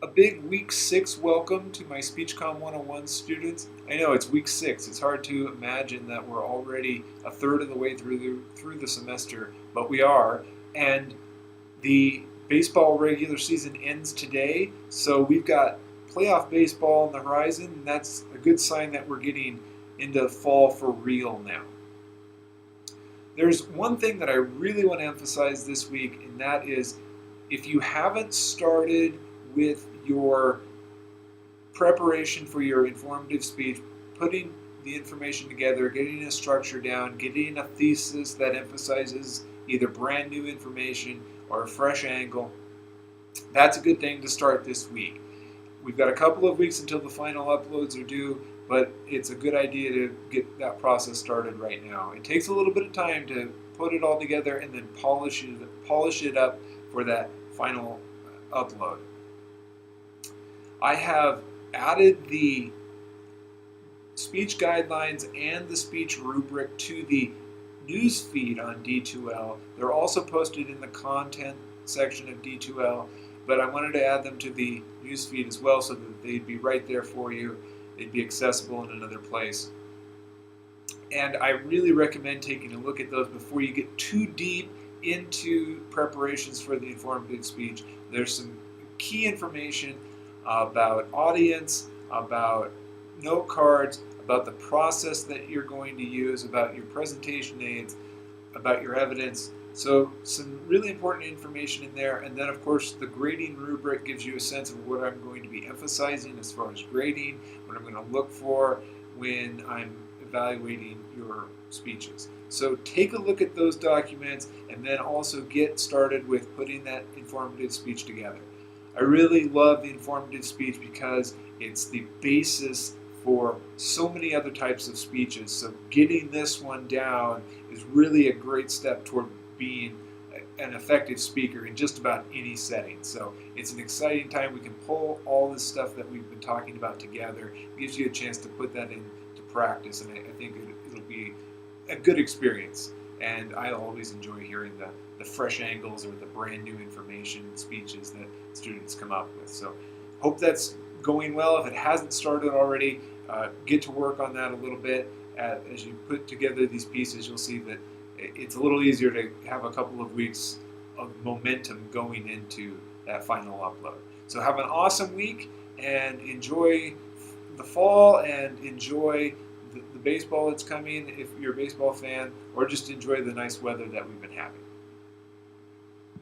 A big week 6 welcome to my SpeechCom 101 students. I know it's week 6. It's hard to imagine that we're already a third of the way through the semester, but we are. And the baseball regular season ends today, so we've got playoff baseball on the horizon, and that's a good sign that we're getting into fall for real now. There's one thing that I really want to emphasize this week, and that is if you haven't started with your preparation for your informative speech, putting the information together, getting a structure down, getting a thesis that emphasizes either brand new information or a fresh angle, that's a good thing to start this week. We've got a couple of weeks until the final uploads are due, but it's a good idea to get that process started right now. It takes a little bit of time to put it all together and then polish it up for that final upload. I have added the speech guidelines and the speech rubric to the news feed on D2L. They're also posted in the content section of D2L, but I wanted to add them to the news feed as well so that they'd be right there for you. They'd be accessible in another place. And I really recommend taking a look at those before you get too deep into preparations for the informative speech. There's some key information about audience, about note cards, about the process that you're going to use, about your presentation aids, about your evidence. So some really important information in there. And then of course the grading rubric gives you a sense of what I'm going to be emphasizing as far as grading, what I'm going to look for when I'm evaluating your speeches. So take a look at those documents and then also get started with putting that informative speech together. I really love the informative speech because it's the basis for so many other types of speeches. So getting this one down is really a great step toward being an effective speaker in just about any setting. So it's an exciting time. We can pull all this stuff that we've been talking about together. It gives you a chance to put that into practice, and I think it'll be a good experience. And I always enjoy hearing the fresh angles or the brand new information speeches that students come up with. So hope that's going well. If it hasn't started already, get to work on that a little bit. As you put together these pieces, you'll see that it's a little easier to have a couple of weeks of momentum going into that final upload. So have an awesome week and enjoy the fall and enjoy the baseball that's coming if you're a baseball fan, or just enjoy the nice weather that we've been having.